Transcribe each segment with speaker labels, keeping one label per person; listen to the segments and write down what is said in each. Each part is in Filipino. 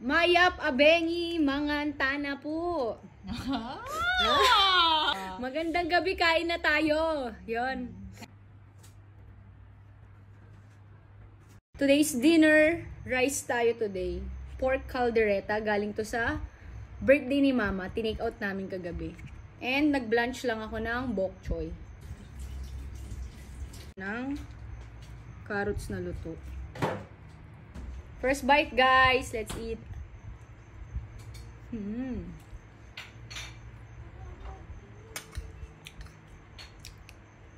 Speaker 1: Mayap abengi mangantana po. Magandang gabi, kain na tayo. Yon. Today's dinner, rice tayo today. Pork caldereta, galing to sa birthday ni Mama. Tinake out namin kagabi. And nag-blanch lang ako ng bok choy. Ng carrots na luto. First bite, guys. Let's eat.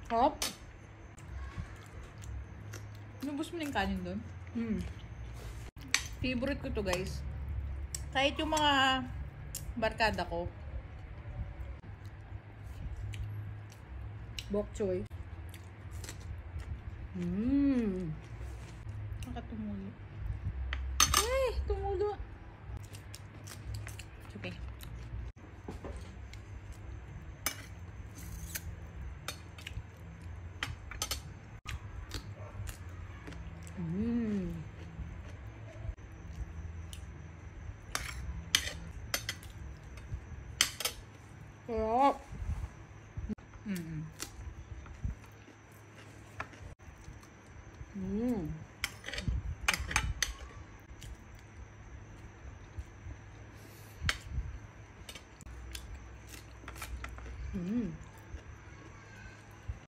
Speaker 2: Hop. Nubos mo na yung kanin doon? Favorite ko to, guys. Kahit yung mga barkada ko.
Speaker 1: Bok choy.
Speaker 2: Nakatumulo. Ay, tumulo. Okay.
Speaker 1: Sarap.